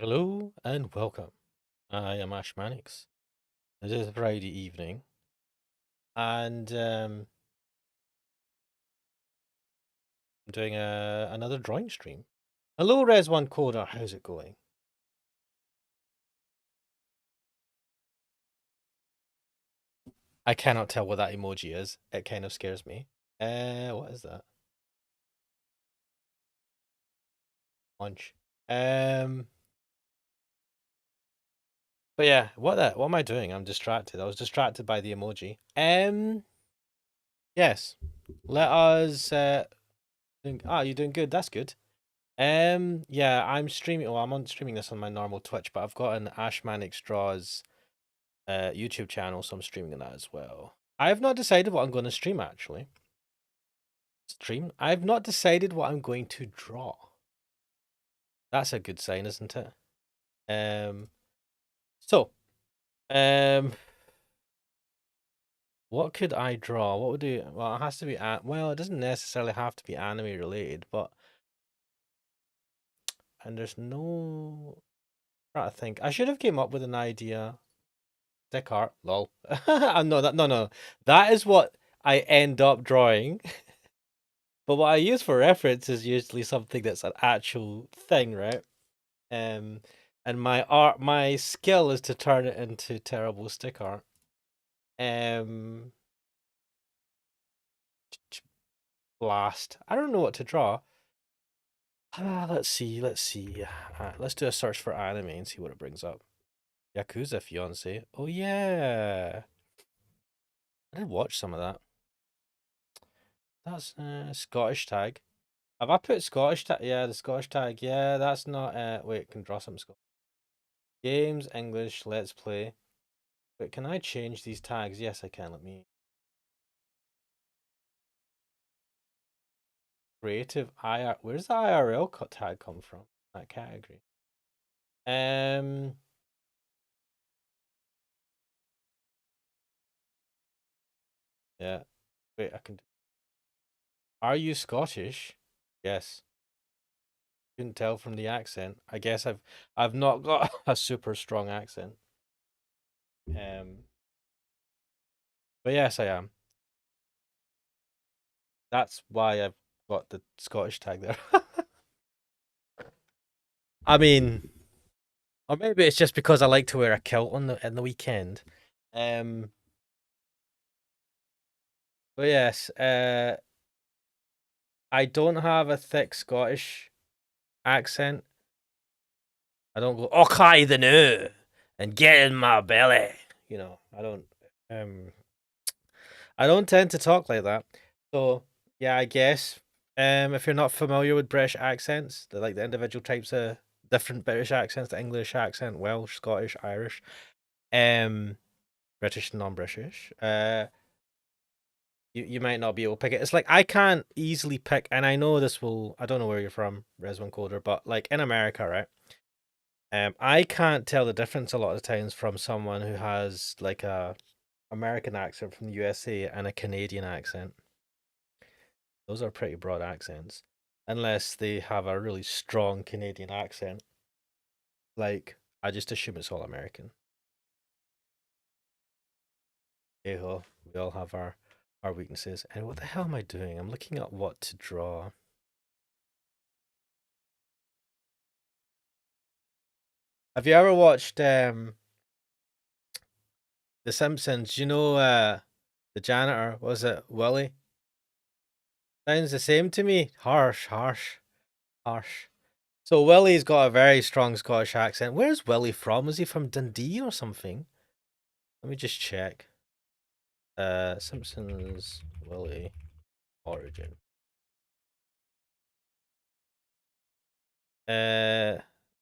Hello and welcome. I am Ash Mannix. It is Friday evening, and I'm doing another drawing stream. Hello, Res1 Coder. How's it going? I cannot tell what that emoji is. It kind of scares me. What is that? Lunch. But yeah, what am I doing? I'm distracted. I was distracted by the emoji. Yes. Let us. You're doing good. That's good. Yeah, I'm streaming. Well, I'm on streaming this on my normal Twitch, but I've got an Ash Mannix Draws YouTube channel, so I'm streaming that as well. I have not decided what I'm going to stream actually. I've not decided what I'm going to draw. That's a good sign, isn't it? So, what could I draw? What would do? Well, it has to be well, it doesn't necessarily have to be anime related, but there's no. I think I should have came up with an idea. Dick art, lol. No. That is what I end up drawing. But what I use for reference is usually something that's an actual thing, right? And my skill is to turn it into terrible stick art. Blast. I don't know what to draw. Let's see. Let's do a search for anime and see what it brings up. Yakuza Fiance. Oh yeah, I did watch some of that. That's Scottish tag. Have I put Scottish tag? Yeah, the Scottish tag. Yeah, that's not. Wait, can draw some Scottish. Games, English, let's play. Wait, can I change these tags? Yes, I can. Let me. Creative IR. Where's the IRL tag come from? That category. Yeah. Wait, I can. Are you Scottish? Yes. Couldn't tell from the accent. I guess I've not got a super strong accent. But yes, I am. That's why I've got the Scottish tag there. I mean, or maybe it's just because I like to wear a kilt on the weekend. But yes, I don't have a thick Scottish accent. I don't go "Okay the new" and "get in my belly." You know, I don't tend to talk like that. So yeah, I guess if you're not familiar with British accents, the like the individual types of different British accents, the English accent, Welsh, Scottish, Irish, British, non-British, you might not be able to pick it. It's like I can't easily pick, and I know this will. I don't know where you're from, Res1 Coder, but like in America, right? I can't tell the difference a lot of times from someone who has like a American accent from the USA and a Canadian accent. Those are pretty broad accents, unless they have a really strong Canadian accent. Like I just assume it's all American. Hey ho, we all have our weaknesses. And what the hell am I doing? I'm looking at what to draw. Have you ever watched The Simpsons? You know the janitor, was it Willie? Sounds the same to me. Harsh. So Willie's got a very strong Scottish accent. Where's Willie from? Was he from Dundee or something? Let me just check. Simpsons Willie origin.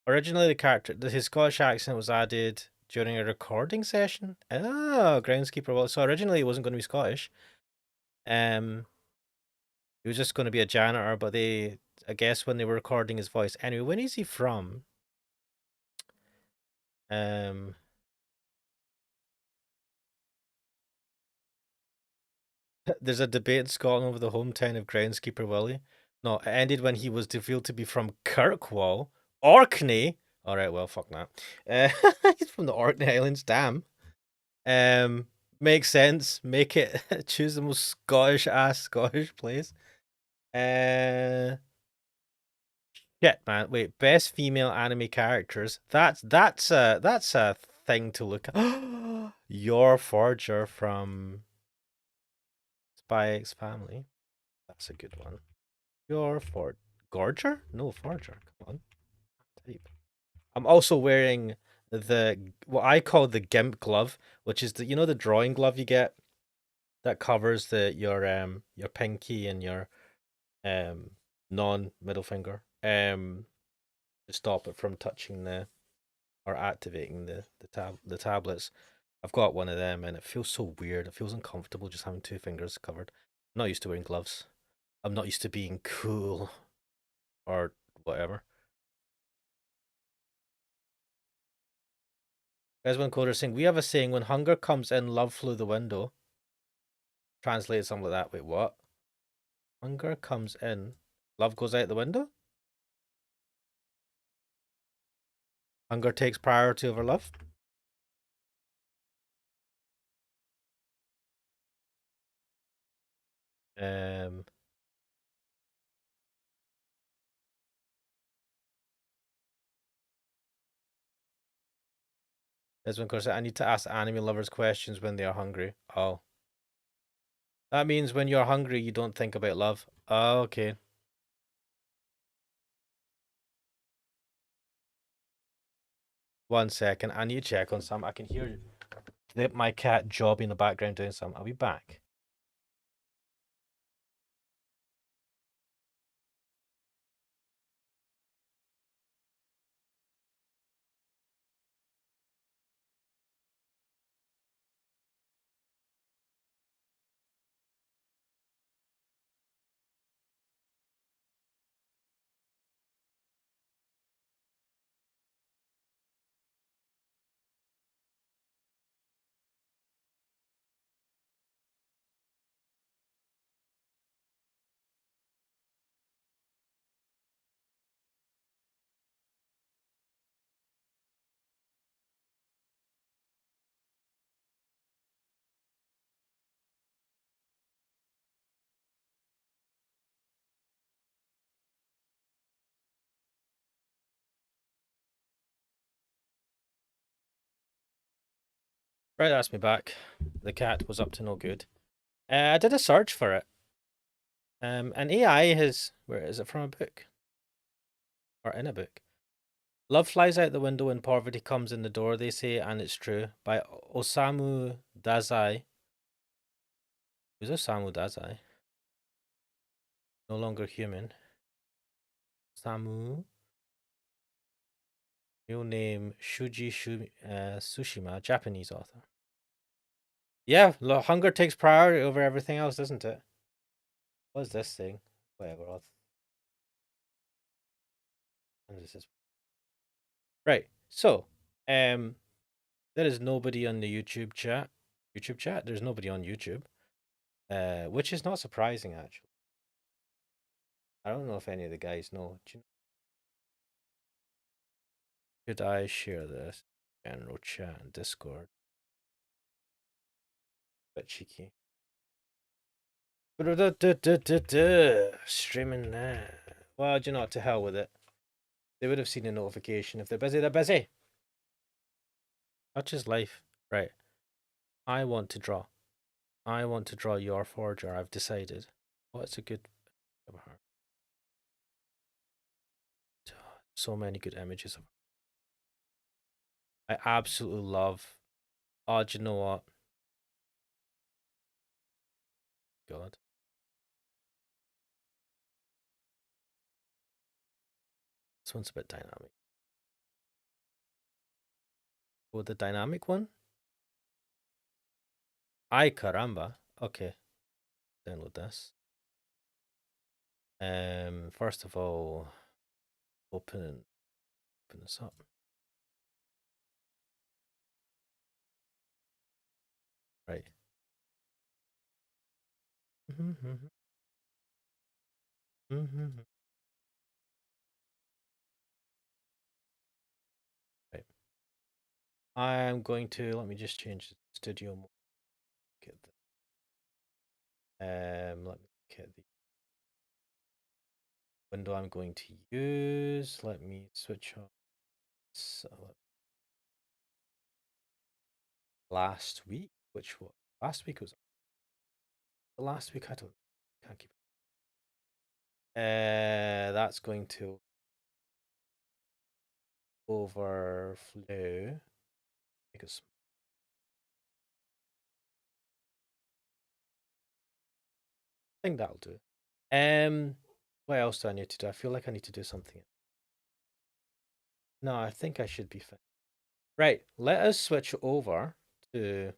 Originally the character, his Scottish accent was added during a recording session. Oh, groundskeeper. Well, so originally he wasn't going to be Scottish. He was just going to be a janitor, but I guess when they were recording his voice. Anyway, when is he from? There's a debate in Scotland over the hometown of groundskeeper Willie. No, it ended when he was revealed to be from Kirkwall, Orkney. All right, well, fuck that. He's from the Orkney Islands. Damn. Um, Makes sense. Make it choose the most Scottish ass Scottish place. Uh, Shit, man. Wait, best female anime characters. That's a thing to look at. Your Forger from Spy X Family. That's a good one. Your Gorger? No, Forger. Come on. Type. I'm also wearing the what I call the gimp glove, which is the the drawing glove you get that covers your pinky and your um non middle finger to stop it from touching the or activating the tablets. I've got one of them and it feels so weird. It feels uncomfortable just having two fingers covered. I'm not used to wearing gloves. I'm not used to being cool or whatever. There's one quoter saying, "We have a saying: when hunger comes in, love flew the window." Translated something like that. Wait, what? Hunger comes in, love goes out the window? Hunger takes priority over love? Um, There's one question. I need to ask anime lovers questions when they are hungry. Oh. That means when you're hungry, you don't think about love. Oh, okay. One second. I need to check on some. I can hear my cat Jobby in the background doing something. I'll be back. Right, that's me back. The cat was up to no good. I did a search for it. And AI has, where is it from, a book? Or in a book? Love flies out the window when poverty comes in the door, they say, and it's true. By Osamu Dazai. Who's Osamu Dazai? No longer human. Samu. Real name Tsushima, Japanese author. Yeah, hunger takes priority over everything else, doesn't it? What is this thing? Whatever. This is right. So, there is nobody on the YouTube chat. YouTube chat. There's nobody on YouTube. Which is not surprising actually. I don't know if any of the guys know. Should I share this? General chat and Discord. Bit cheeky. Streaming now. Well, do you know what? To hell with it. They would have seen a notification. If they're busy, they're busy. Such is life. Right. I want to draw. I want to draw your forger. I've decided. Oh, it's a good. So many good images of her. I absolutely love. Oh, do you know what? God. This one's a bit dynamic. Oh, the dynamic one? Ay caramba. Okay. Download this. First of all, open this up. Right. I'm going to let me just change the studio mode. Get let me get the window I'm going to use. Let me switch on. So, last week, which was last week was the last week. I don't can't keep. That's going to overflow because I think that'll do. What else do I need to do? I feel like I need to do something. No, I think I should be fine. Right, let us switch over to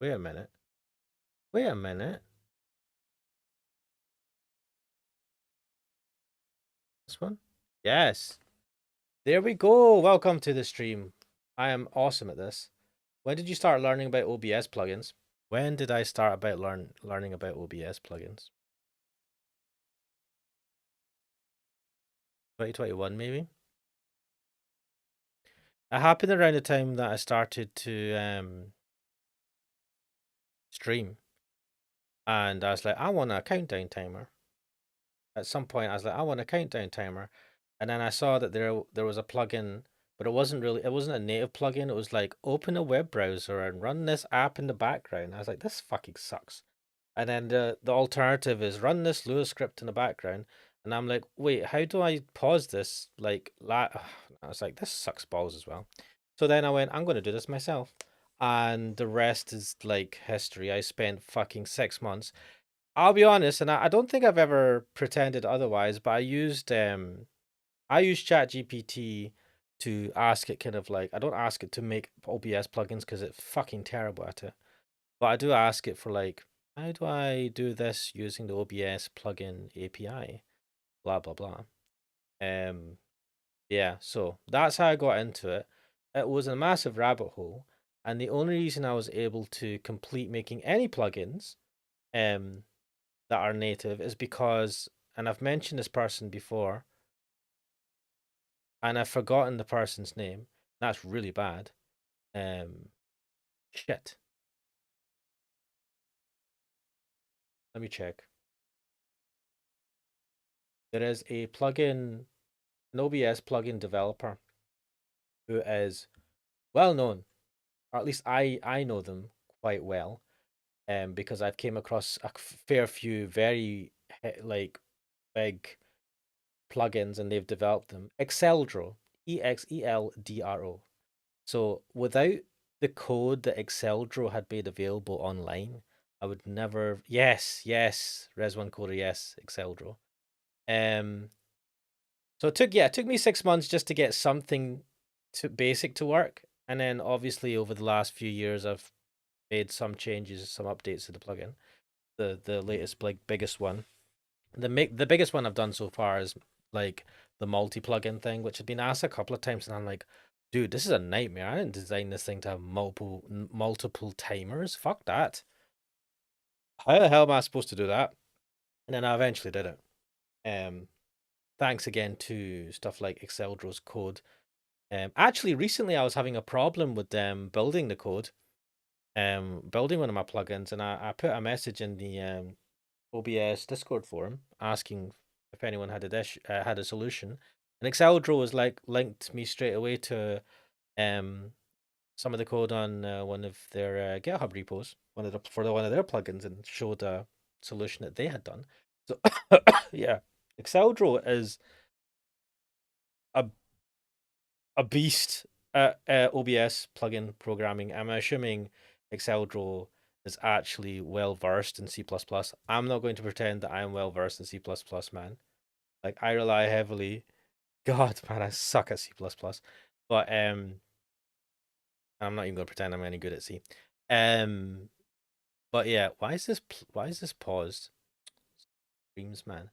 wait a minute. Wait a minute. This one? Yes. There we go. Welcome to the stream. I am awesome at this. When did you start learning about OBS plugins? When did I start about learning about OBS plugins? 2021 maybe? It happened around the time that I started to stream. And I was like, I want a countdown timer. At some point I was like, I want a countdown timer. And then I saw that there was a plugin, but it wasn't a native plugin. It was like open a web browser and run this app in the background. I was like, this fucking sucks. And then the alternative is run this Lua script in the background. And I'm like, wait, how do I pause this? Like, I was like, this sucks balls as well. So then I went, I'm going to do this myself. And the rest is like history. I spent fucking 6 months. I'll be honest, and I don't think I've ever pretended otherwise, but I use ChatGPT to ask it kind of like I don't ask it to make OBS plugins because it's fucking terrible at it. But I do ask it for like, how do I do this using the OBS plugin API? Blah blah blah. Yeah, so that's how I got into it. It was a massive rabbit hole, and the only reason I was able to complete making any plugins that are native is because, and I've mentioned this person before, and I've forgotten the person's name. That's really bad. Shit. Let me check. There is a plugin, an OBS plugin developer who is well known, or at least I know them quite well, because I've came across a fair few very like big plugins and they've developed them. Exceldro, Exeldro. So without the code that Exceldro had made available online, I would never. Yes, Res1 Coder, yes, Exceldro. So it took me 6 months just to get something to basic to work, and then obviously over the last few years I've made some changes, some updates to the plugin. The latest biggest one, the biggest one I've done so far is like the multi plugin thing, which had been asked a couple of times, and I'm like, dude, this is a nightmare. I didn't design this thing to have multiple timers. Fuck that. How the hell am I supposed to do that? And then I eventually did it. Thanks again to stuff like Exceldro's code. Actually, recently I was having a problem with building the code, building one of my plugins, and I put a message in the OBS Discord forum asking if anyone had had a solution, and Exceldro was like linked me straight away to some of the code on one of their GitHub repos, one of their plugins, and showed a solution that they had done. So yeah, Exceldro is a beast at OBS plugin programming. I'm assuming Exceldro is actually well versed in C++. I'm not going to pretend that I'm well versed in C++, man. Like I rely heavily. God, man, I suck at C++. But I'm not even going to pretend I'm any good at C. But yeah, why is this paused? Streams, man.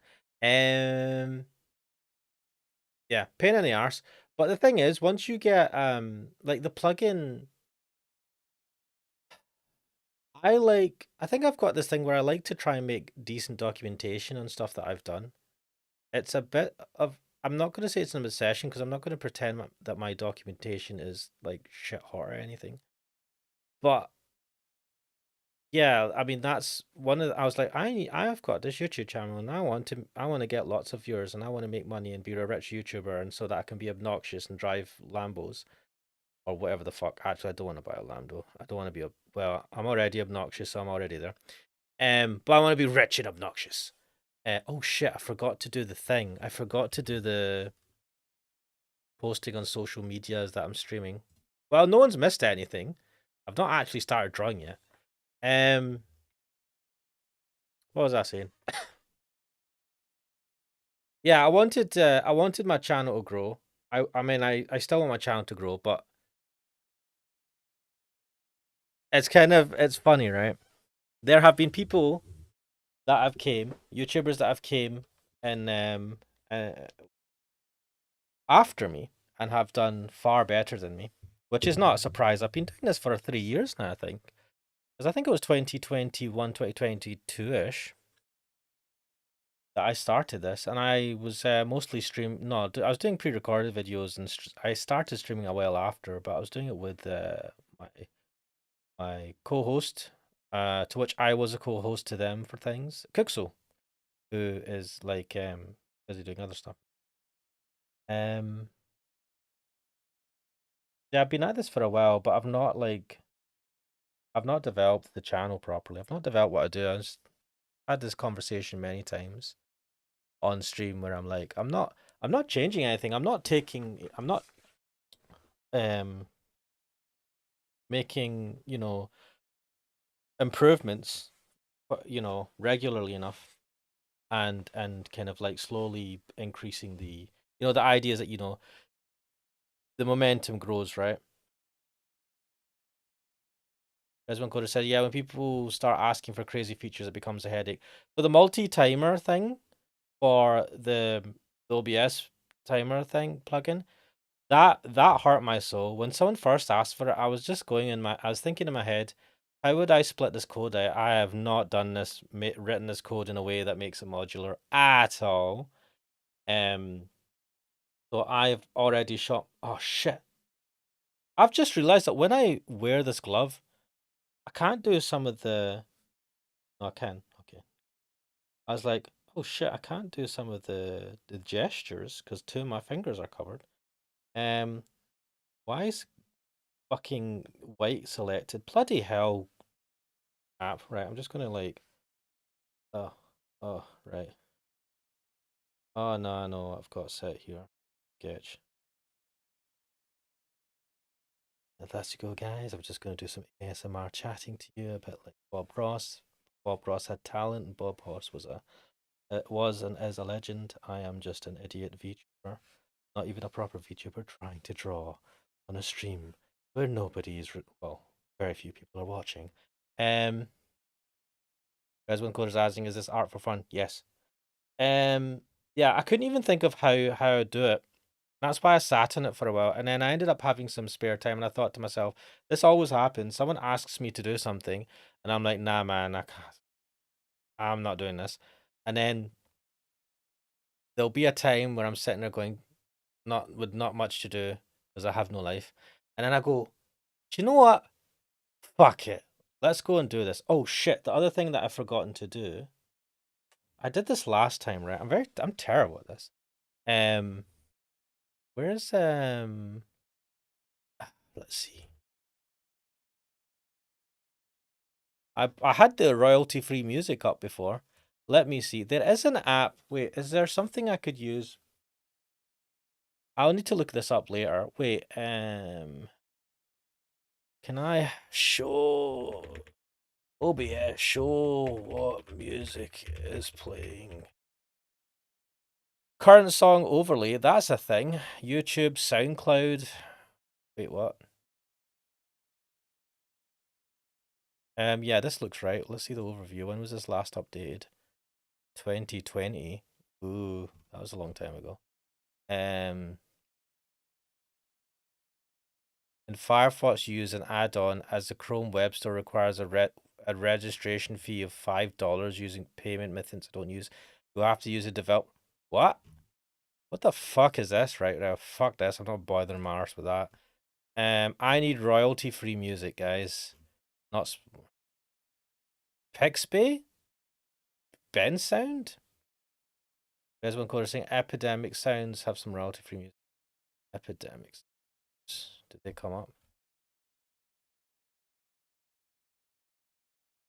Yeah, pain in the arse. But the thing is, once you get like the plugin, I think I've got this thing where I like to try and make decent documentation on stuff that I've done. It's a bit of I'm not going to say it's an obsession because I'm not going to pretend that my documentation is like shit hot or anything. But yeah, I mean that's one of I was like I've got this YouTube channel and I want to get lots of viewers and I want to make money and be a rich YouTuber and so that I can be obnoxious and drive Lambos or whatever the fuck. Actually, I don't want to buy a Lambo. I don't want to be well, I'm already obnoxious, so I'm already there. But I want to be rich and obnoxious. Oh shit, I forgot to do the thing. I forgot to do the posting on social medias that I'm streaming. Well, no one's missed anything. I've not actually started drawing yet. Um, what was I saying? Yeah, I wanted my channel to grow. I mean I still want my channel to grow, but it's funny, right? There have been people that have came, YouTubers that have came and uh, after me and have done far better than me, which is not a surprise. I've been doing this for 3 years now, I think. Because I think it was 2021, 2022-ish that I started this, and I was mostly I was doing pre-recorded videos, and I started streaming a while after, but I was doing it with my co-host, to which I was a co-host to them for things, Kuxo, who is like busy doing other stuff. Yeah, I've been at this for a while, but I've not developed the channel properly. I've not developed what I do. I've had this conversation many times on stream where I'm like, I'm not changing anything. I'm not um making, improvements, but regularly enough and kind of like slowly increasing the idea is that, the momentum grows, right? As one coder said, yeah, when people start asking for crazy features, it becomes a headache. So the multi-timer thing for the OBS timer thing plugin, that hurt my soul. When someone first asked for it, I was just I was thinking in my head, how would I split this code out? I have not done this, written this code in a way that makes it modular at all. So I've already shot. Oh shit! I've just realized that when I wear this glove, I can't do some of the. No, I can. Okay. I was like, oh shit! I can't do some of the gestures because two of my fingers are covered. Um, why is fucking white selected? Bloody hell, app. Right, I'm just gonna like. Oh, oh, right. Oh no, no, I've got set here. Sketch. And that's you go, guys. I'm just gonna do some ASMR chatting to you a bit like Bob Ross. Bob Ross had talent, and Bob Ross was and is a legend. I am just an idiot VTuber, not even a proper VTuber, trying to draw on a stream where nobody is well, very few people are watching. As one coder's asking, is this art for fun? Yes. Yeah, I couldn't even think of how I'd do it. That's why I sat on it for a while, and then I ended up having some spare time, and I thought to myself, this always happens. Someone asks me to do something, and I'm like, nah, man, I'm not doing this. And then there'll be a time where I'm sitting there going, not with not much to do, because I have no life. And then I go, do you know what? Fuck it. Let's go and do this. Oh shit, the other thing that I've forgotten to do. I did this last time, right? I'm terrible at this. Um where's let's see. I had the royalty free music up before. Let me see. There is an app. Wait, is there something I could use? I'll need to look this up later. Wait, can I show OBS show what music is playing? Current song overlay, that's a thing. YouTube, SoundCloud. Wait, what? Yeah, this looks right. Let's see the overview. When was this last updated? 2020. Ooh, that was a long time ago. And Firefox use an add-on as the Chrome Web Store requires a registration fee of $5 using payment methods I don't use. You'll have to use a develop. What? What the fuck is this right now? Fuck this. I'm not bothering my arse with that. I need royalty-free music, guys. Not Pixby? Ben Sound? There's one caller saying Epidemic Sounds have some royalty-free music. Epidemics. Did they come up?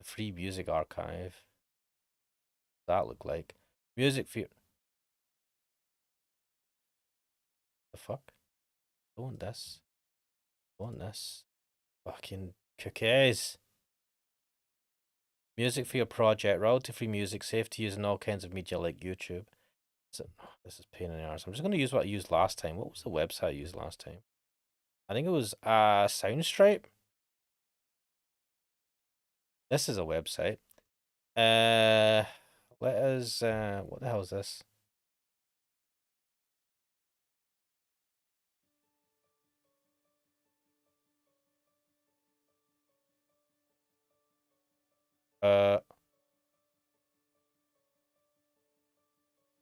The Free Music Archive. What does that look like? Music for the fuck? I want this. I want this. Fucking cookies. Music for your project. Royalty-free music. Safe to use in all kinds of media like YouTube. So, this is pain in the arse. I'm just going to use what I used last time. What was the website I used last time? I think it was Soundstripe. This is a website. Let us. What the hell is this?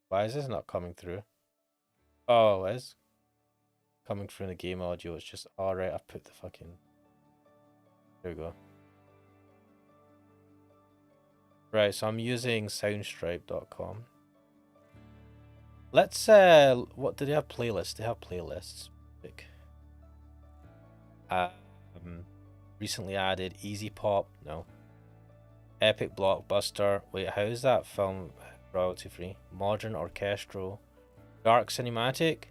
Why is this not coming through? Oh, it is coming through in the game audio. It's just alright. I've put the fucking. There we go. Right, so I'm using soundstripe.com. Let's what do they have playlists? They have playlists. Recently added Easy Pop, no. Epic Blockbuster. Wait, how is that film royalty free? Modern Orchestral. Dark Cinematic.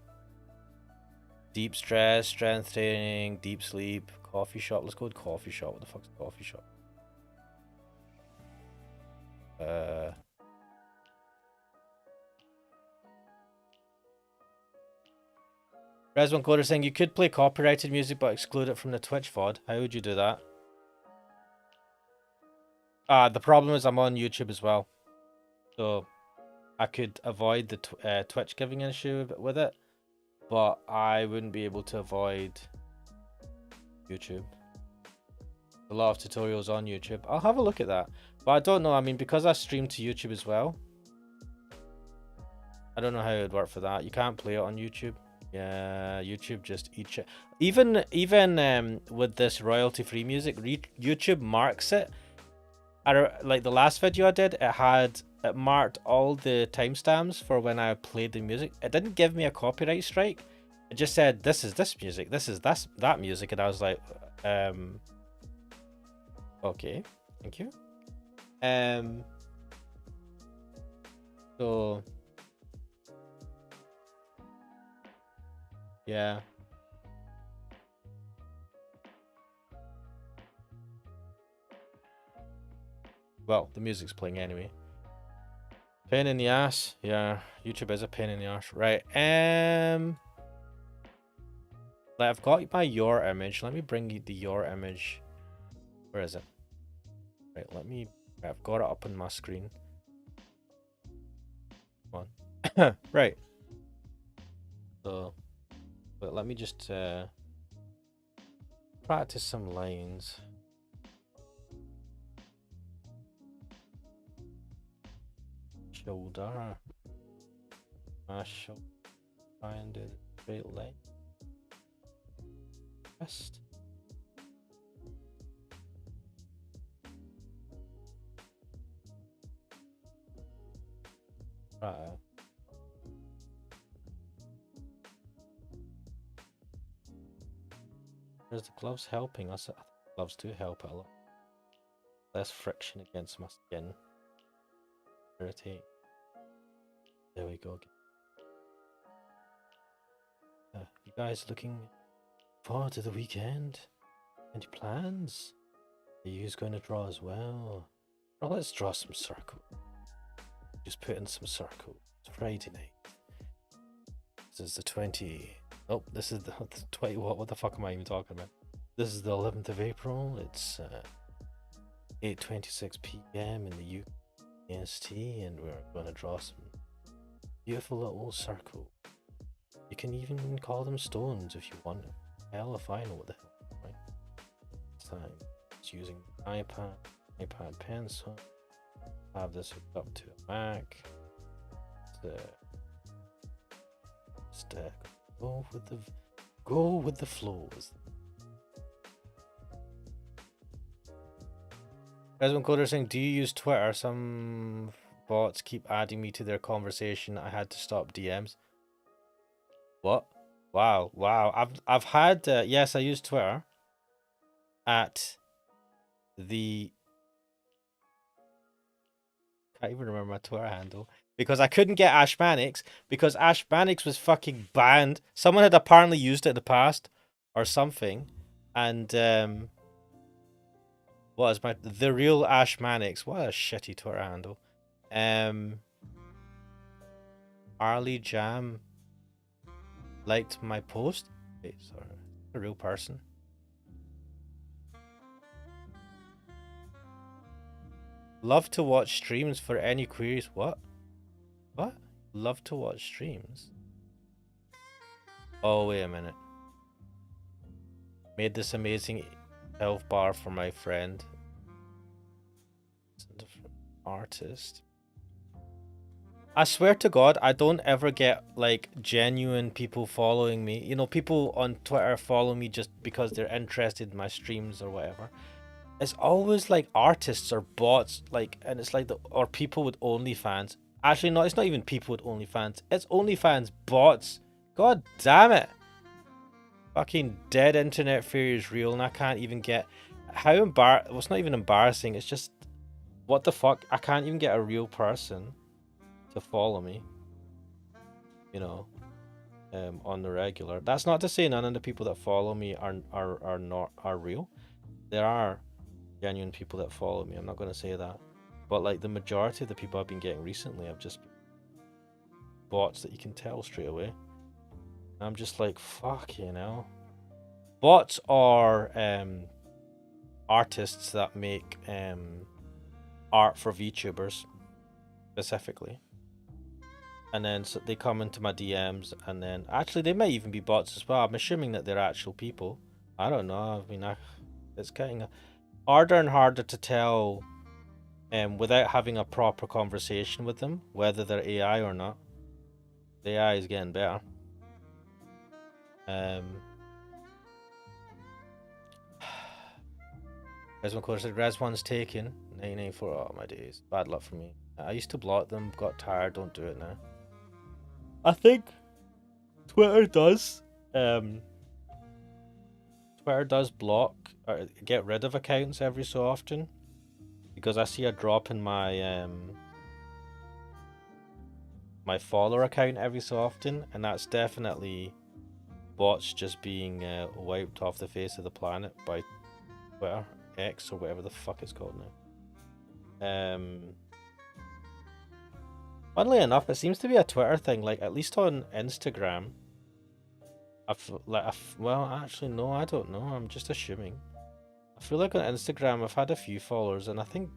Deep Stress, Strength Training, Deep Sleep, Coffee Shop. Let's go with Coffee Shop. What the fuck's Coffee Shop? Reswan Coder saying you could play copyrighted music but exclude it from the Twitch VOD. How would you do that? The problem is I'm on YouTube as well. So I could avoid the Twitch giving an issue with it, but I wouldn't be able to avoid YouTube. A lot of tutorials on YouTube. I'll have a look at that. But I don't know. I mean, because I stream to YouTube as well, I don't know how it would work for that. You can't play it on YouTube. Yeah, YouTube just eats it. Even with this royalty-free music, YouTube marks it. Like the last video I did, it marked all the timestamps for when I played the music. It didn't give me a copyright strike. It just said this is this music, this is that music, and I was like, okay, thank you. So yeah. Well, the music's playing anyway. Pain in the ass. Yeah, YouTube is a pain in the ass. Right. Like I've got my your image. Let me bring you the your image. Where is it? Right, I've got it up on my screen. Come on. Right. So, but let me just practice some lines. Shoulder. My shoulder. Try and do the straight line. Wrist. Right. There's the gloves helping us. Gloves do help it a lot. Less friction against my skin. Irritate. There we go. You guys looking forward to the weekend? Any plans? Are you going to draw as well? Well, let's draw some circles. Just put in some circles. It's Friday night. This is the 20. Oh, this is the 20. What the fuck am I even talking about? This is the 11th of April. It's 8:26 p.m. in the UST, and we're going to draw some beautiful little circles. You can even call them stones if you want. Hell if I know what the hell, right? Time. It's using iPad pencil. Have this hooked up to a Mac. Just go with the flows. Resman Coder saying, do you use Twitter? Some bots keep adding me to their conversation. I had to stop DMs. What? Wow. I've had yes, I use Twitter at the can't even remember my Twitter handle because I couldn't get Ashmanics because Ashmanics was fucking banned. Someone had apparently used it in the past or something, and what is the real Ashmanics? What a shitty Twitter handle. Arlie Jam liked my post. Wait, sorry, a real person. Love to watch streams for any queries. What? Love to watch streams? Oh, wait a minute. Made this amazing health bar for my friend. It's a different artist. I swear to God, I don't ever get like genuine people following me. You know, people on Twitter follow me just because they're interested in my streams or whatever. It's always like artists or bots, like, and it's like or people with OnlyFans. Actually, no, it's not even people with OnlyFans. It's OnlyFans bots. God damn it! Fucking dead internet fear is real, and I can't even get how well, it's not even embarrassing. It's just what the fuck. I can't even get a real person to follow me. You know, on the regular. That's not to say none of the people that follow me are real. There are genuine people that follow me. I'm not going to say that, but like the majority of the people I've been getting recently have just been bots that you can tell straight away. I'm just like, fuck, you know. Bots are artists that make art for VTubers specifically, and then so they come into my DMs, and then actually they may even be bots as well. I'm assuming that they're actual people. I don't know. I mean, it's getting harder and harder to tell without having a proper conversation with them whether they're AI or not. The AI is getting better. Resman Coder said, Res1's taken. 994. Oh, my days. Bad luck for me. I used to block them, got tired, don't do it now. I think Twitter does. Twitter does block or get rid of accounts every so often, because I see a drop in my my follower account every so often, and that's definitely bots just being wiped off the face of the planet by Twitter X or whatever the fuck it's called now. Funnily enough, it seems to be a Twitter thing. Like, at least on Instagram, well, actually, no, I don't know. I'm just assuming. I feel like on Instagram, I've had a few followers, and I think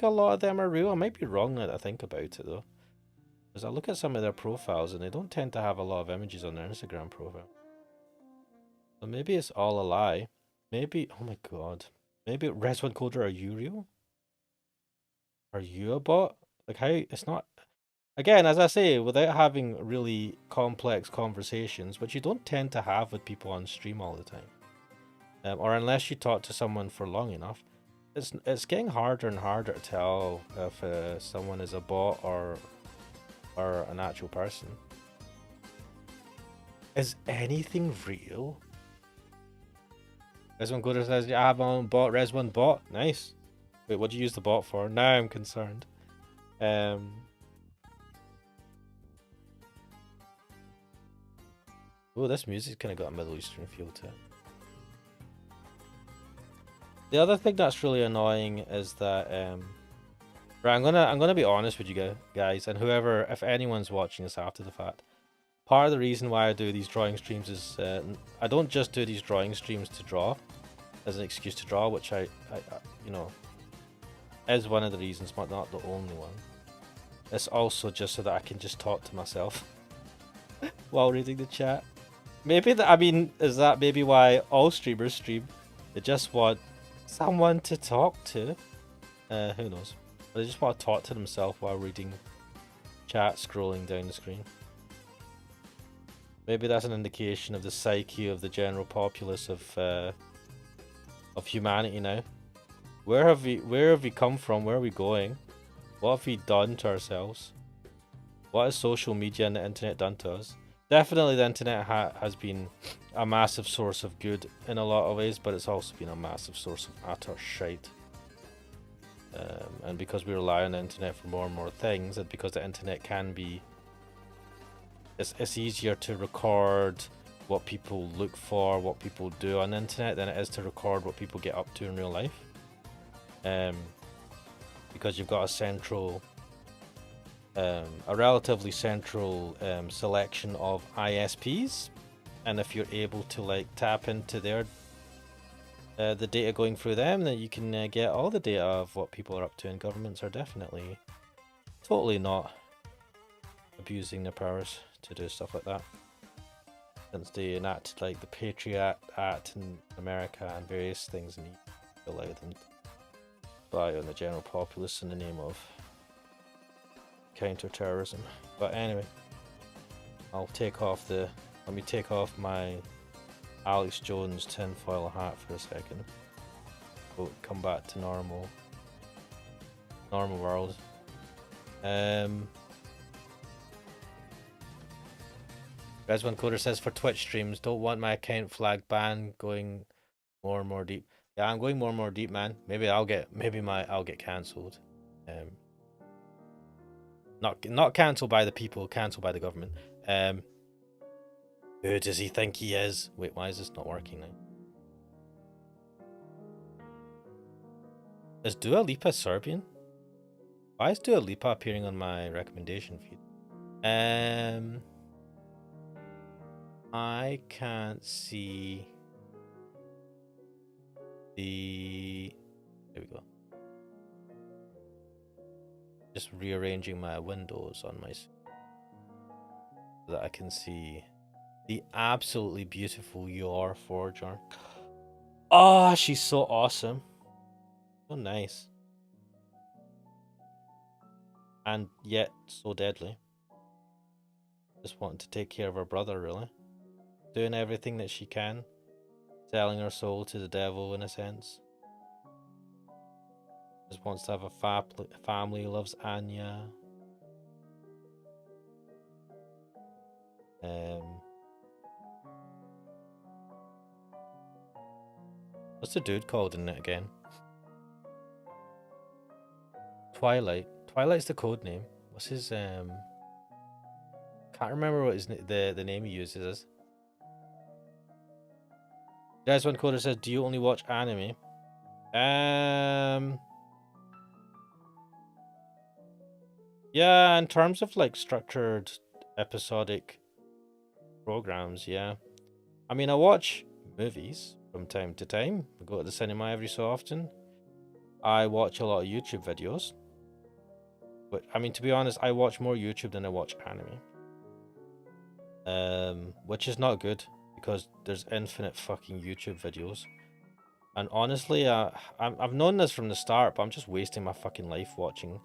a lot of them are real. I might be wrong now that I think about it, though. Because I look at some of their profiles, and they don't tend to have a lot of images on their Instagram profile. So maybe it's all a lie. Maybe, oh my god. Maybe Res1 Coder, are you real? Are you a bot? Like, how? It's not. Again, as I say, without having really complex conversations, which you don't tend to have with people on stream all the time, or unless you talk to someone for long enough, it's getting harder and harder to tell if someone is a bot or an actual person. Is anything real? Res1 Coder says, yeah, I have my own bot. Res1 bot, nice. Wait, what do you use the bot for? Now I'm concerned. Oh, this music's kind of got a Middle Eastern feel to it. The other thing that's really annoying is that right, I'm gonna be honest with you guys, and whoever, if anyone's watching this after the fact, part of the reason why I do these drawing streams is I don't just do these drawing streams to draw as an excuse to draw, which I you know, is one of the reasons, but not the only one. It's also just so that I can just talk to myself while reading the chat. Maybe that, I mean, is that maybe why all streamers stream? They just want someone to talk to. Who knows? But they just want to talk to themselves while reading chat. chat scrolling down the screen. Maybe that's an indication of the psyche of the general populace of humanity now. Where have we come from? Where are we going? What have we done to ourselves? What has social media and the internet done to us? Definitely the internet has been a massive source of good in a lot of ways, but it's also been a massive source of utter shite. And because we rely on the internet for more and more things, and because the internet can be... It's easier to record what people look for, what people do on the internet, than it is to record what people get up to in real life. Because you've got a central... a relatively central selection of ISPs, and if you're able to like tap into their the data going through them, then you can get all the data of what people are up to, and governments are definitely totally not abusing their powers to do stuff like that, since they enacted like the Patriot Act in America and various things, and you allow them to spy on the general populace in the name of counter-terrorism. But anyway, let me take off my Alex Jones tinfoil hat for a second. We'll come back to normal world. Reswan Coder says, for Twitch streams, don't want my account flag ban going more and more deep. Yeah, I'm going more and more deep, man. Maybe I'll get cancelled. Not cancelled by the people, cancelled by the government. Who does he think he is? Wait, why is this not working now? Is Dua Lipa Serbian? Why is Dua Lipa appearing on my recommendation feed? I can't see the... There we go. Just rearranging my windows on my... so that I can see the absolutely beautiful Yor Forger. Oh, she's so awesome. So nice. And yet so deadly. Just wanting to take care of her brother, really. Doing everything that she can. Selling her soul to the devil, in a sense. Just wants to have a family, loves Anya. What's the dude called in it again? Twilight. Twilight's the code name. What's his can't remember what his the name he uses is. Guys, one coder says, do you only watch anime? Yeah, in terms of like structured episodic programs, yeah. I mean, I watch movies from time to time. I go to the cinema every so often. I watch a lot of YouTube videos. But I mean, to be honest, I watch more YouTube than I watch anime. Which is not good, because there's infinite fucking YouTube videos. And honestly, I've known this from the start, but I'm just wasting my fucking life watching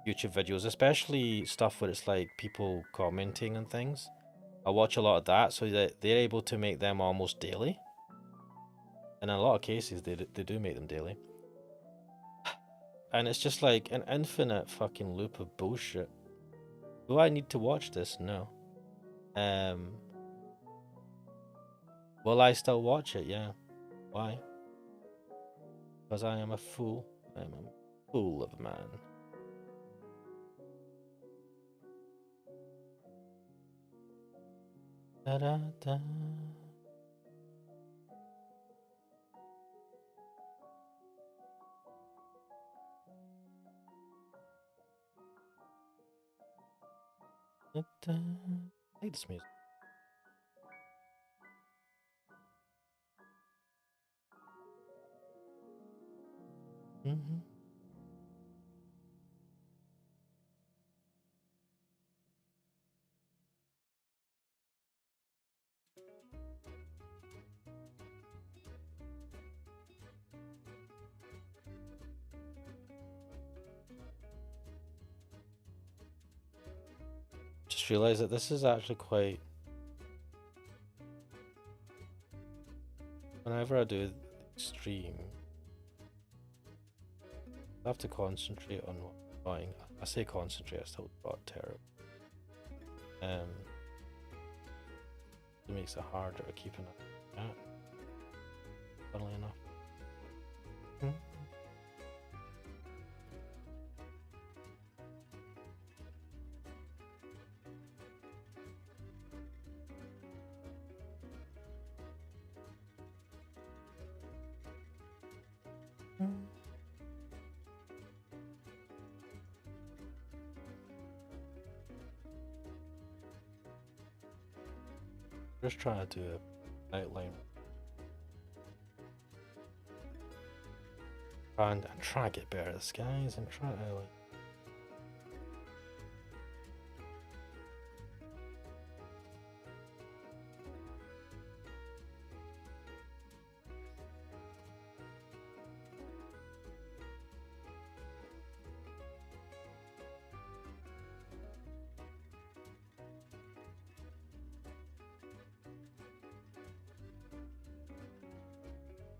YouTube videos, especially stuff where it's like people commenting and things. I watch a lot of that, so that they're able to make them almost daily. And in a lot of cases, they do make them daily. And it's just like an infinite fucking loop of bullshit. Do I need to watch this? No. Will I still watch it? Yeah. Why? Because I am a fool. I am a fool of a man. Da da da. Da, da. I like this music. Mm-hmm. Just realised that this is actually quite. Whenever I do the stream, I have to concentrate on what I'm drawing. I say concentrate, I still draw it terrible. It makes it harder to keep an eye on that, funnily enough. Just trying to do an outline and try to get better at the skies and try to like.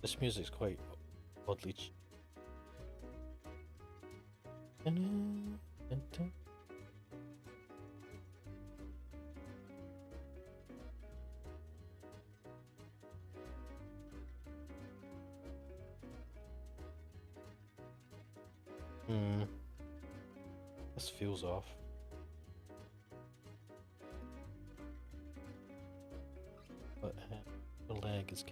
This music's quite oddly. This feels off. But the leg is.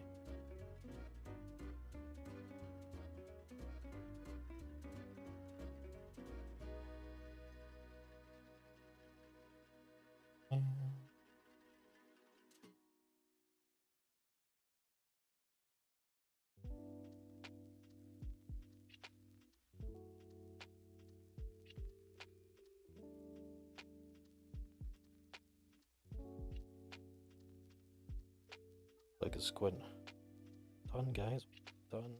Like a squint. Done, guys. Done.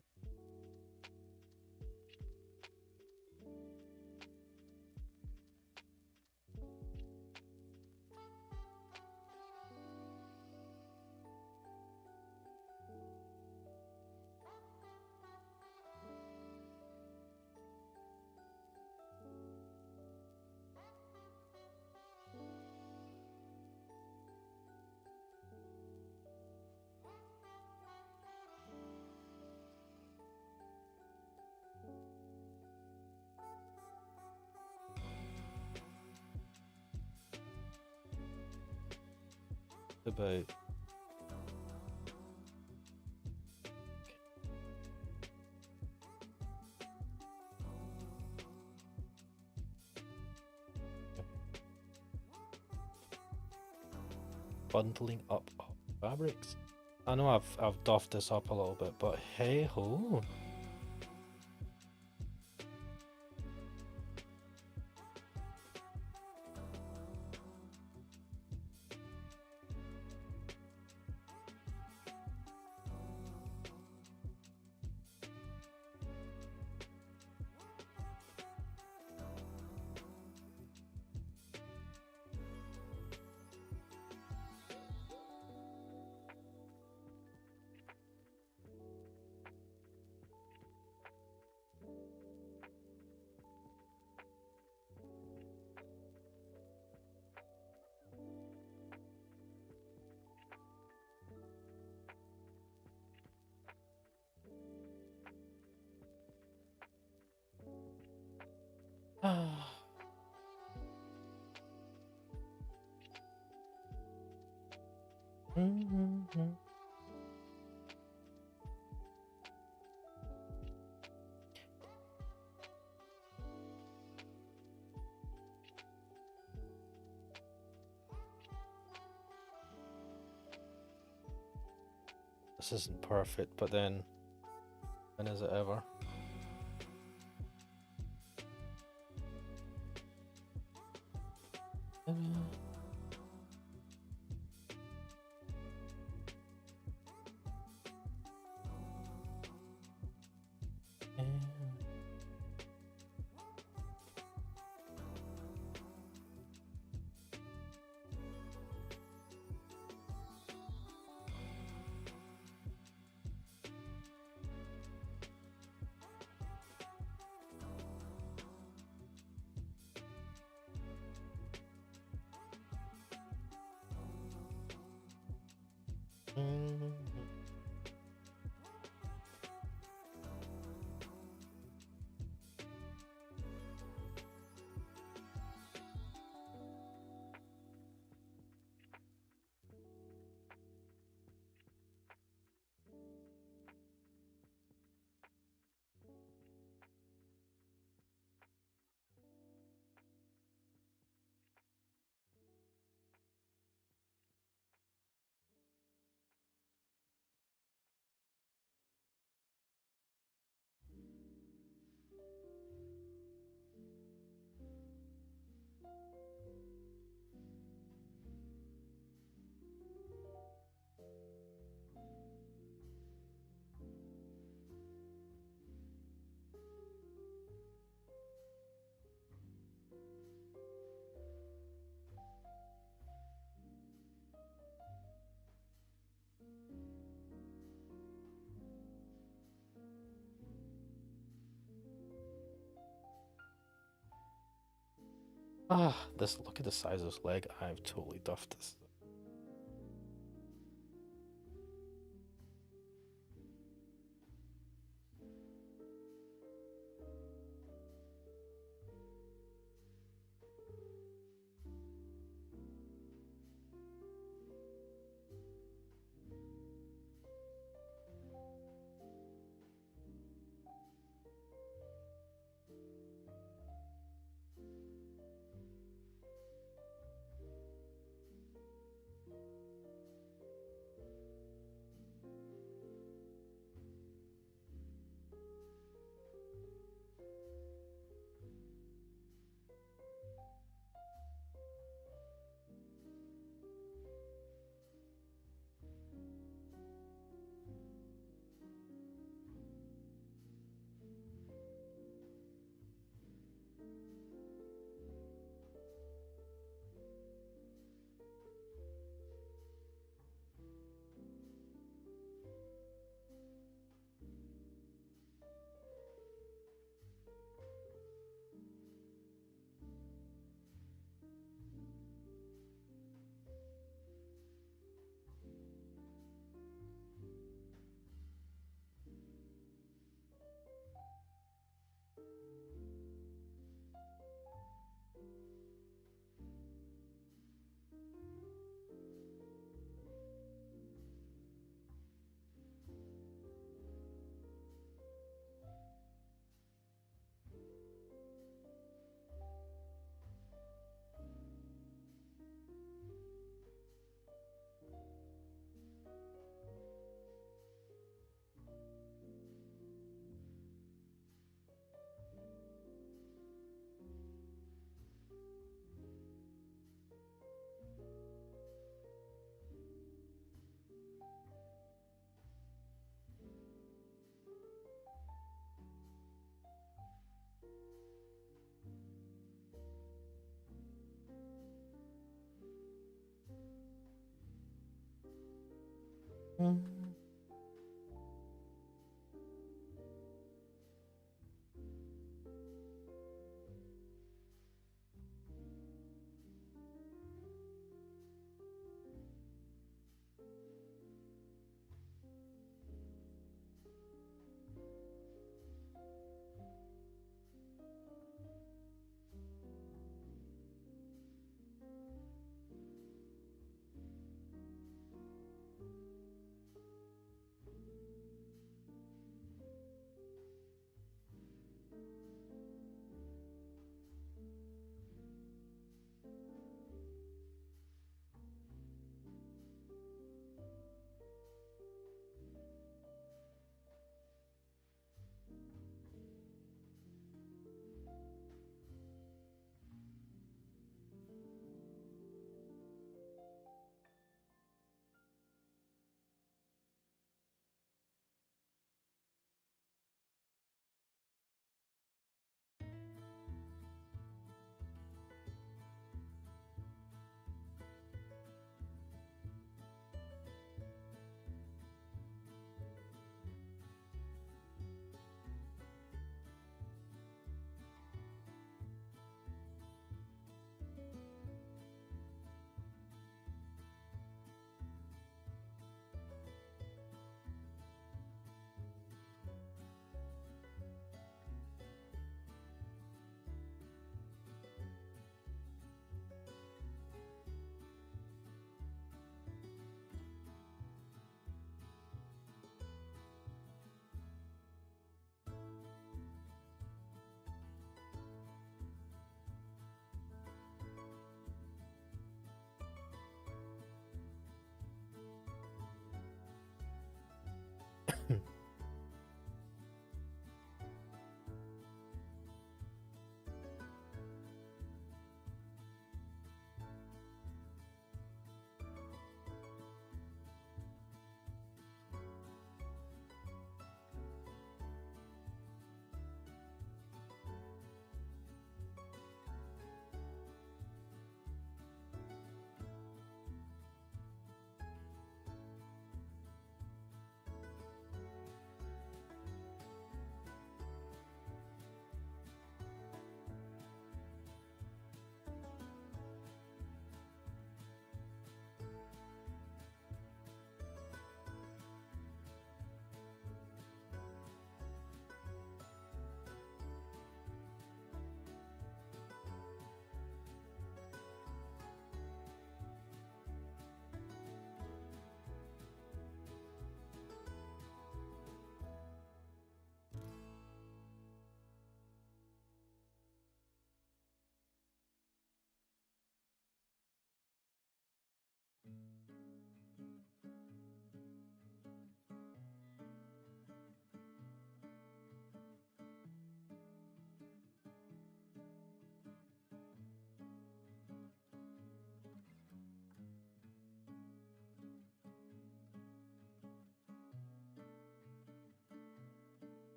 About bundling up fabrics. I know I've doffed this up a little bit, but hey ho. This isn't perfect, but then when is it ever? Ah, this, look at the size of this leg. I've totally duffed this.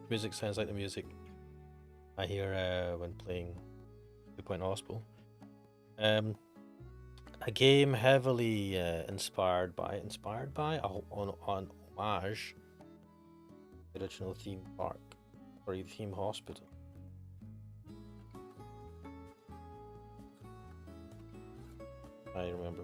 Music sounds like the music I hear when playing Two Point Hospital. A game heavily inspired by on homage the original theme park or the theme hospital. I remember.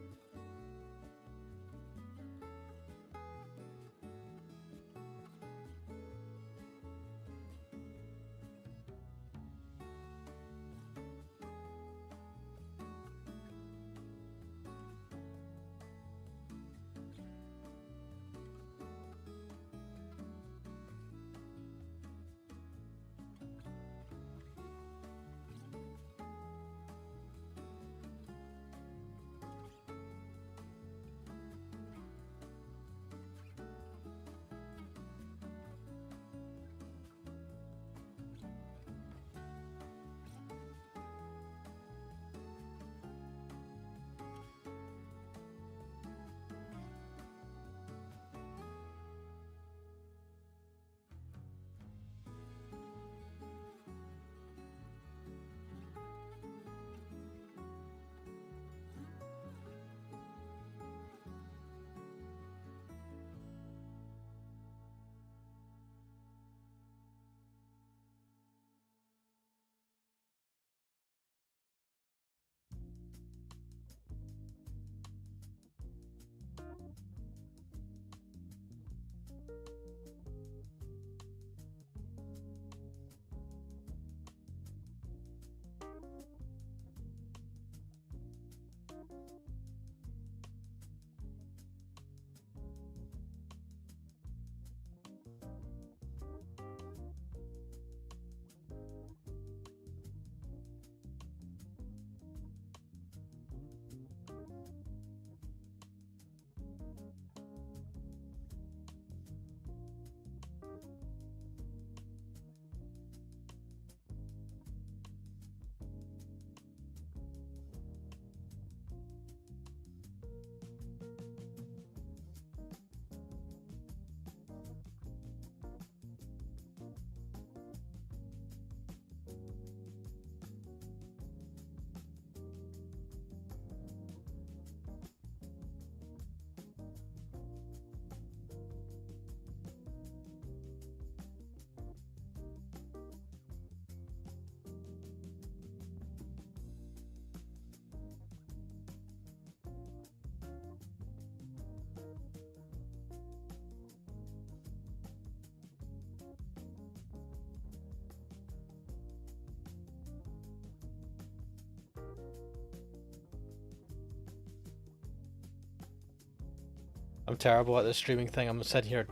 I'm terrible at this streaming thing. I'm sitting here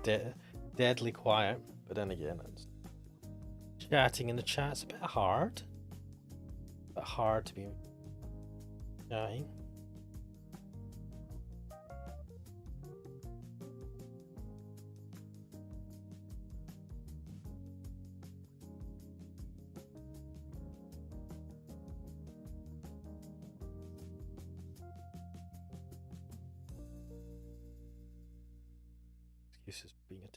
deadly quiet, but then again, it's chatting in the chat's a bit hard. A bit hard to be chatting. Excuses for being a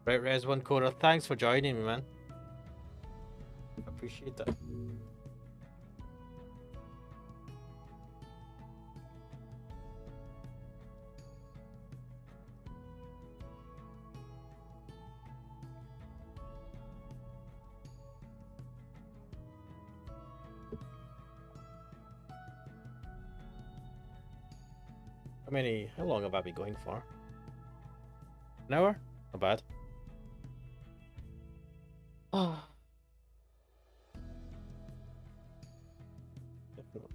Right, Res One Coder, thanks for joining me, man. Appreciate that. How long have I been going for? An hour? Not bad. Oh. Definitely.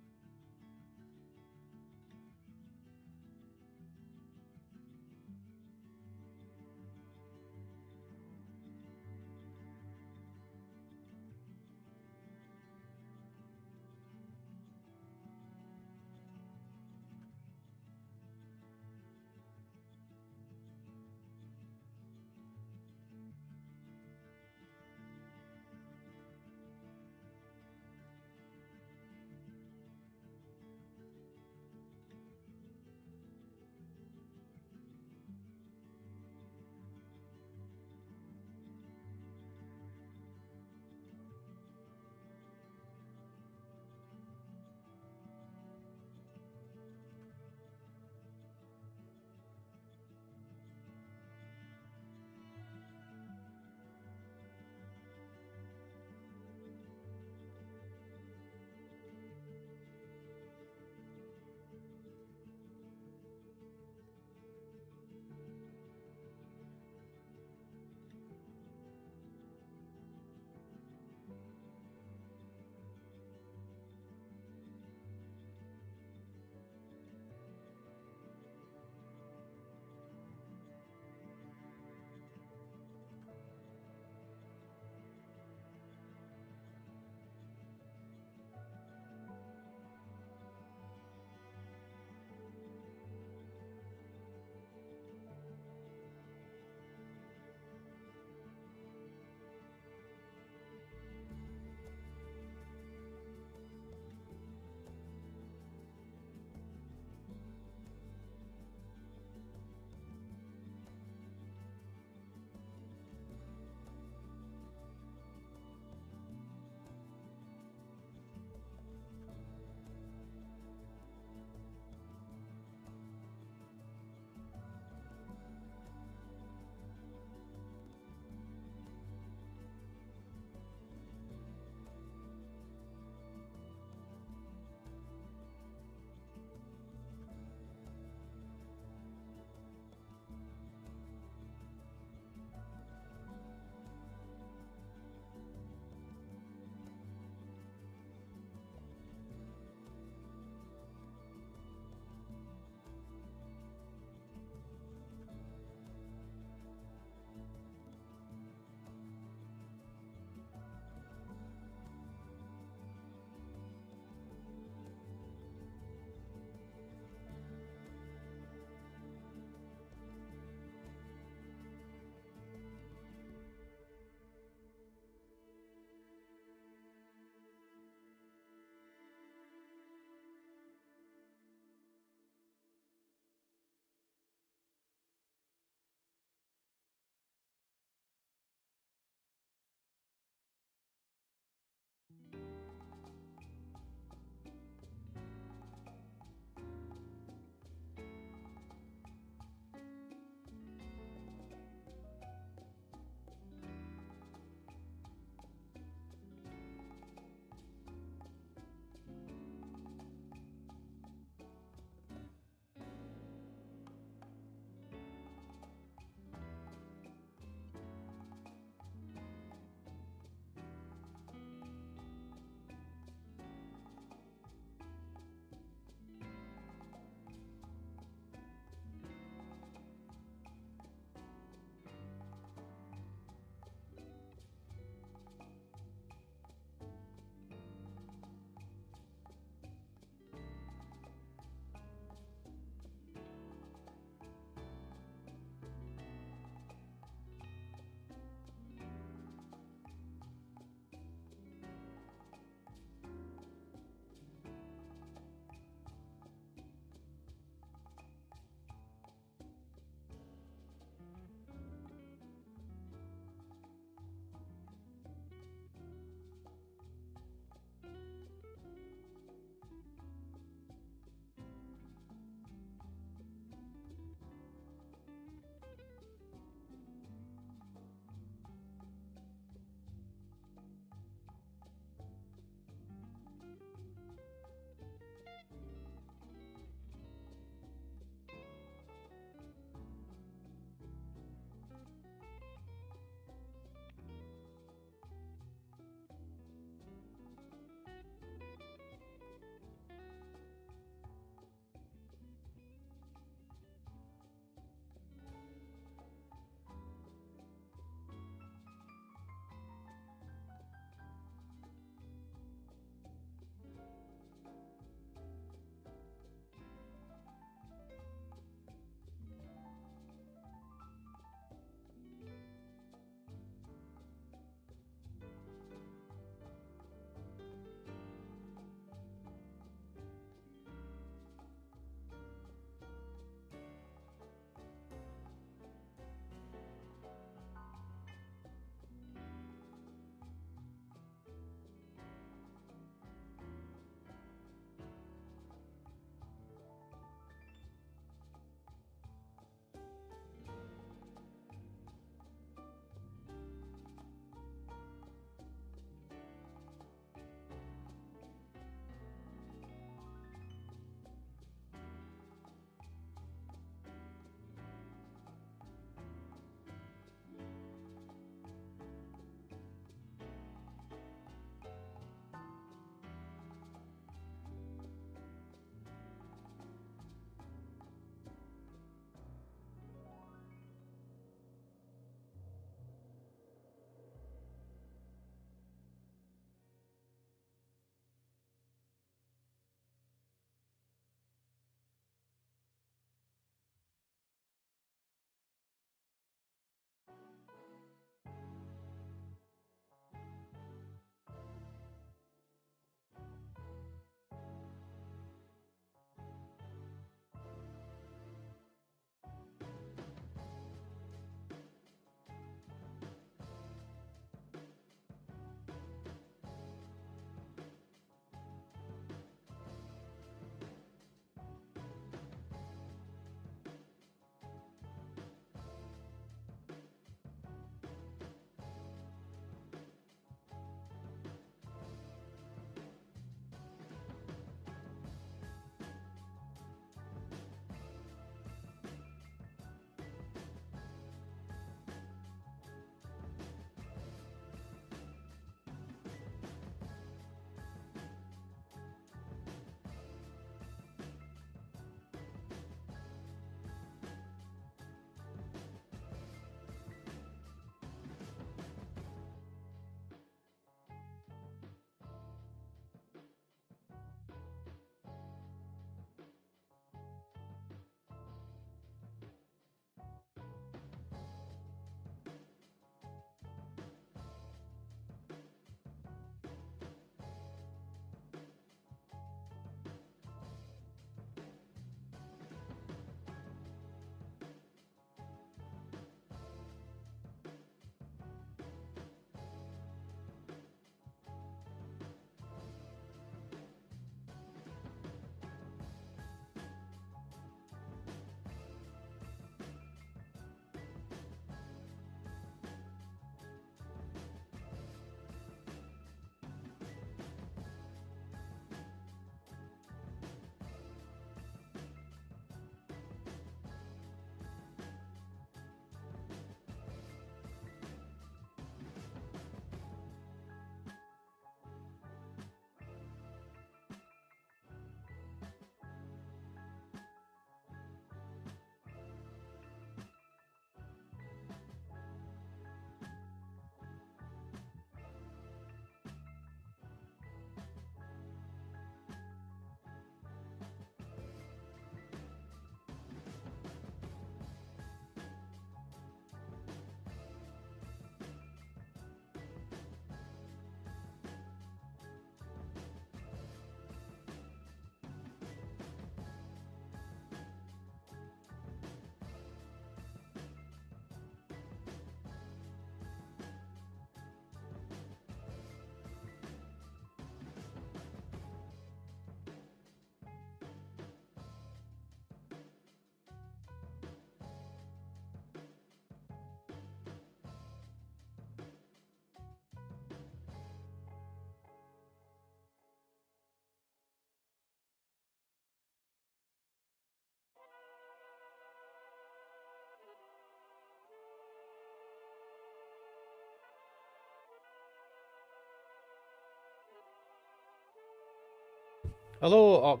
Hello,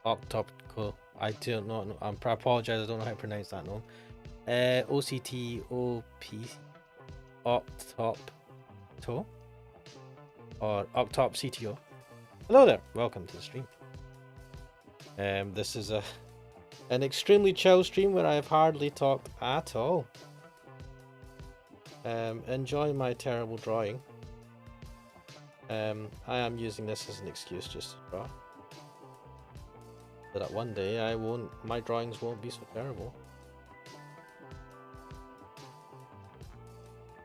Octopco. I don't know. I apologize. I don't know how to pronounce that name. OCTOP Octopto or Octop CTO. Hello there. Welcome to the stream. This is an extremely chill stream where I've hardly talked at all. Enjoy my terrible drawing. I am using this as an excuse just to draw. So that one day my drawings won't be so terrible.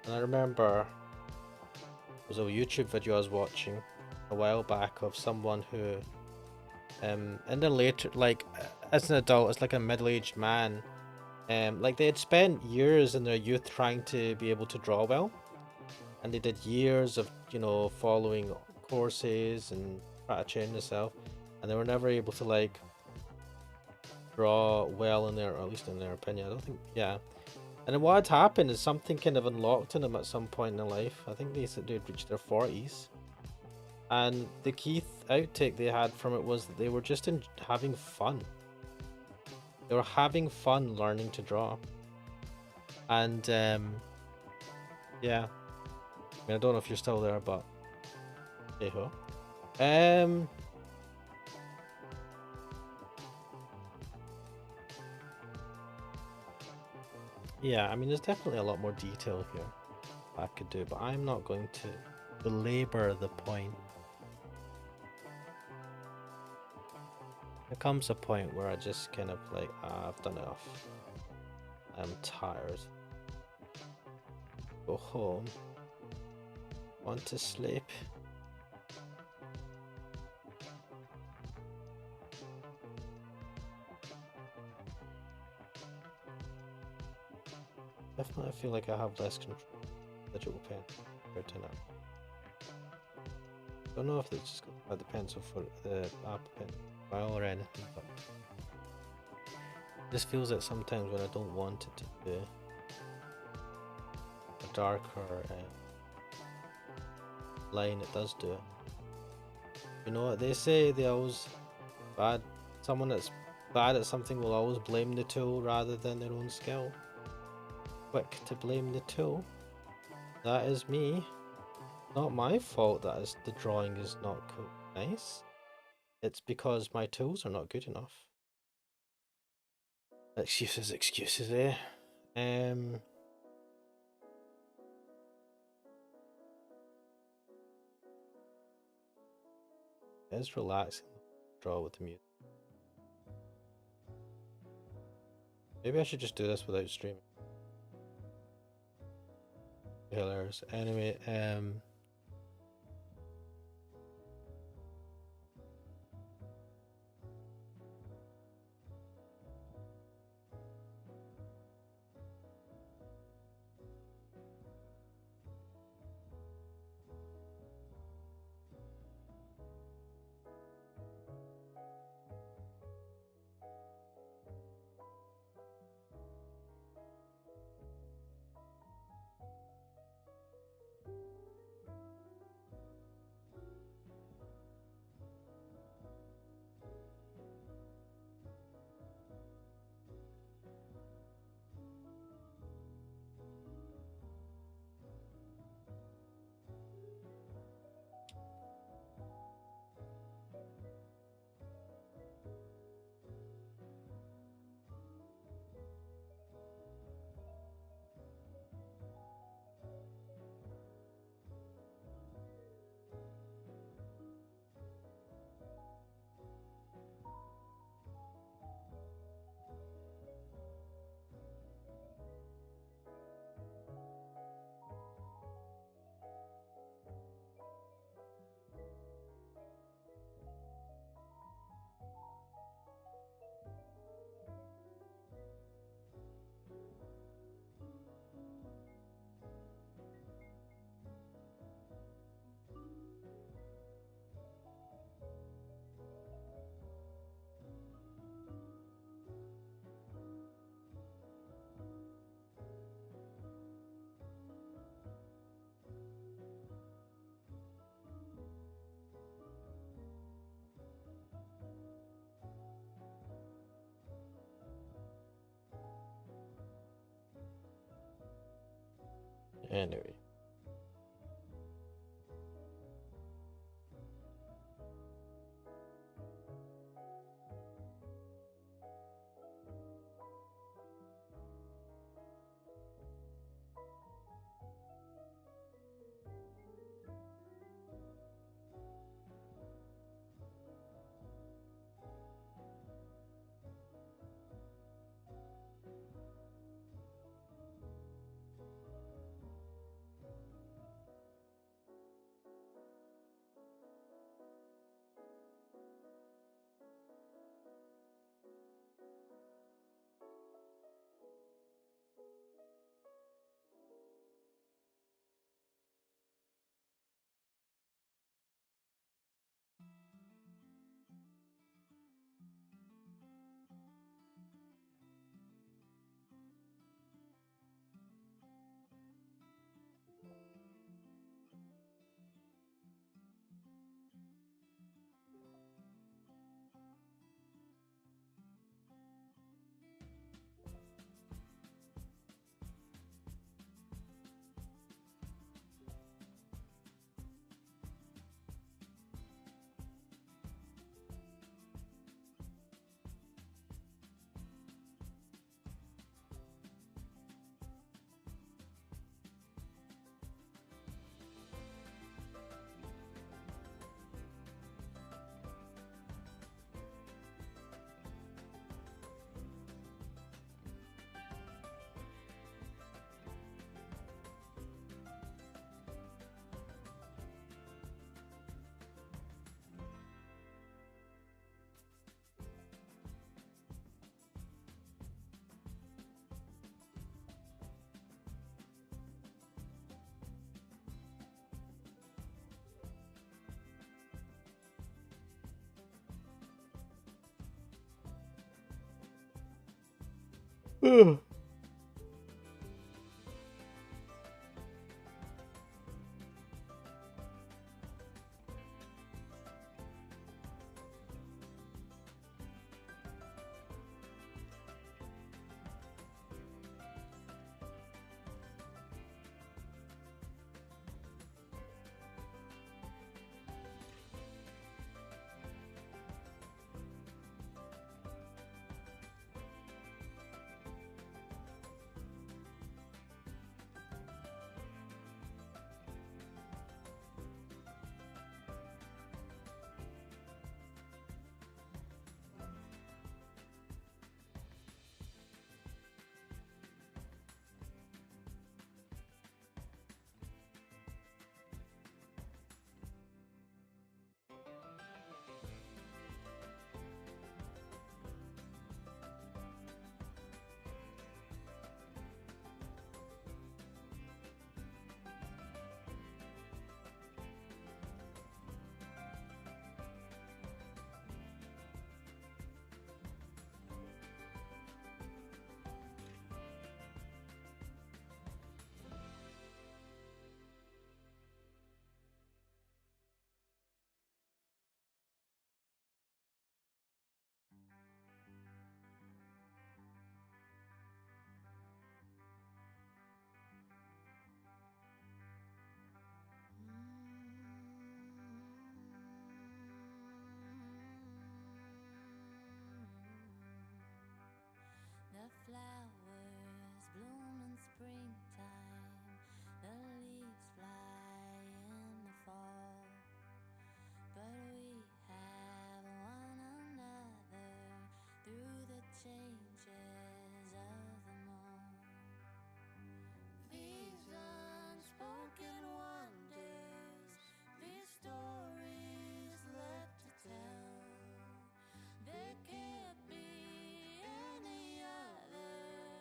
And I remember there was a YouTube video I was watching a while back of someone who, in the later, like, as an adult, as like a middle-aged man, like they had spent years in their youth trying to be able to draw well, and they did years of, you know, following courses and trying to train themselves, and they were never able to like draw well in their, or at least in their opinion. I don't think, yeah. And then what had happened is something kind of unlocked in them at some point in their life. I think they said they'd reached their 40s. And the key outtake they had from it was that they were just having fun. They were having fun learning to draw. And, yeah. I mean, I don't know if you're still there, but hey ho. Yeah, I mean, there's definitely a lot more detail here I could do, but I'm not going to belabor the point. There comes a point where I just kind of like, I've done enough. I'm tired. Go home. Want to sleep. Definitely feel like I have less control of the digital pen compared to now. Don't know if it's just about the pencil for the Apple Pen file or anything, but it just feels like sometimes when I don't want it to be a darker line, it does do it. You know what they say? They always someone that's bad at something will always blame the tool rather than their own skill. Quick to blame the tool. That is me. Not my fault that the drawing is not nice. It's because my tools are not good enough. Excuses, eh? It's relaxing. Draw with the music. Maybe I should just do this without streaming. Hilarious. Anyway, Anyway. The flowers bloom in springtime, the leaves fly in the fall, but we have one another through the changes of them all. These unspoken wonders, these stories left to tell, there can't be any other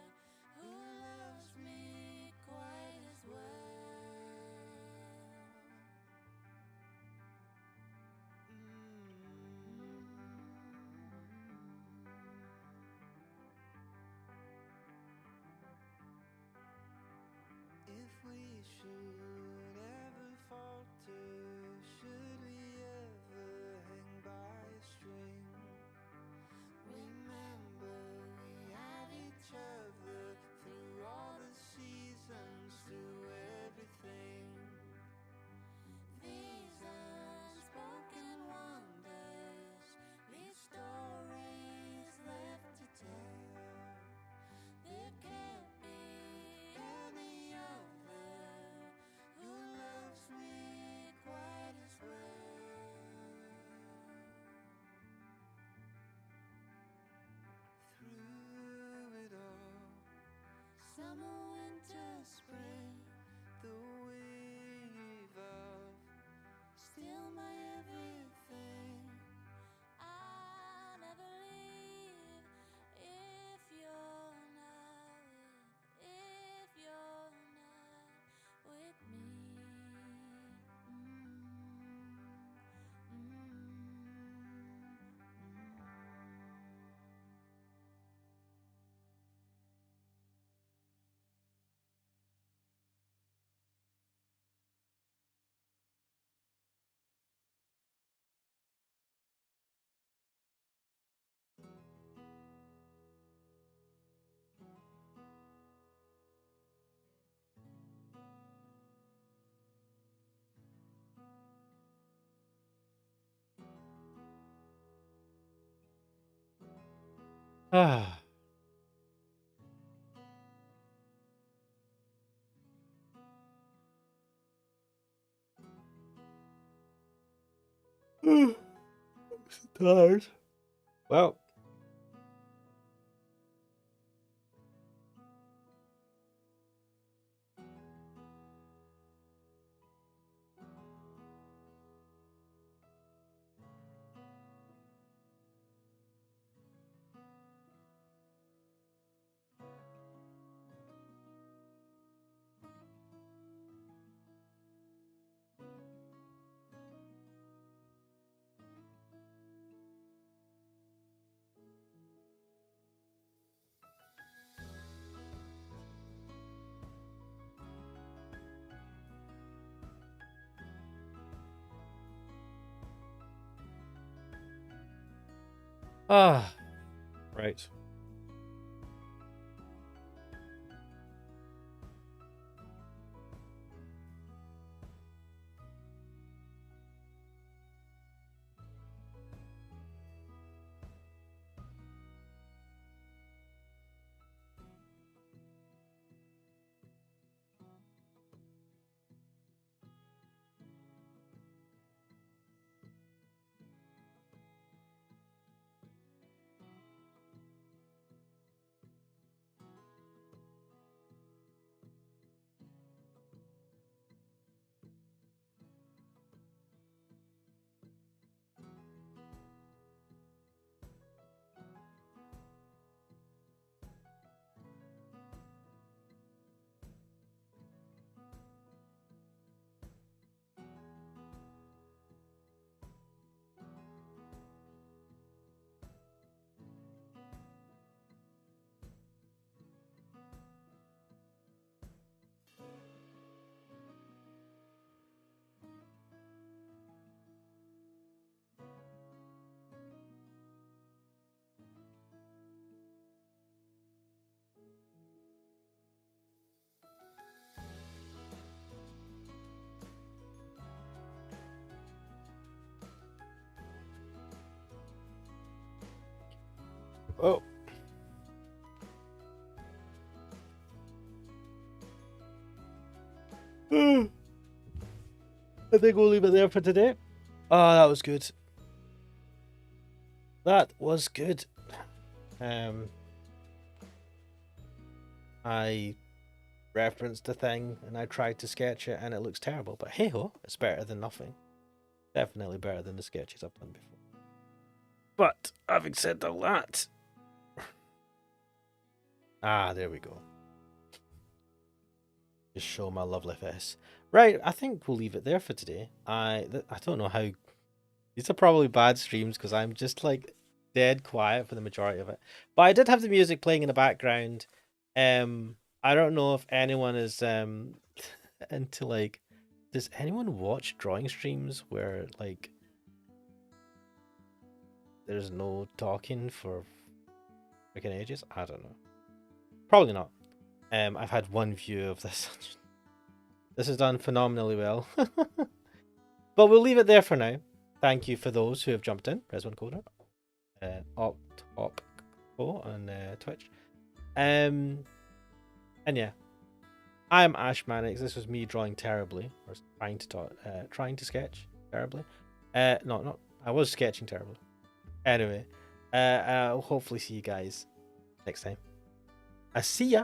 Ah. I'm tired. Well, ah, right. Oh. I think we'll leave it there for today. Oh, that was good. That was good. I referenced a thing and I tried to sketch it and it looks terrible, but hey ho, it's better than nothing. Definitely better than the sketches I've done before. But having said all that, there we go. Just show my lovely face. Right, I think we'll leave it there for today. I don't know how. These are probably bad streams because I'm just like dead quiet for the majority of it. But I did have the music playing in the background. I don't know if anyone is into like. Does anyone watch drawing streams where like there's no talking for freaking ages? I don't know. Probably not. I've had one view of this. This is done phenomenally well. But we'll leave it there for now. Thank you for those who have jumped in. Reswan Coder, Op on Twitch. And yeah, I'm Ash Mannix. This was me drawing terribly, or trying to sketch terribly. No, I was sketching terribly. Anyway, I'll hopefully see you guys next time. I see ya.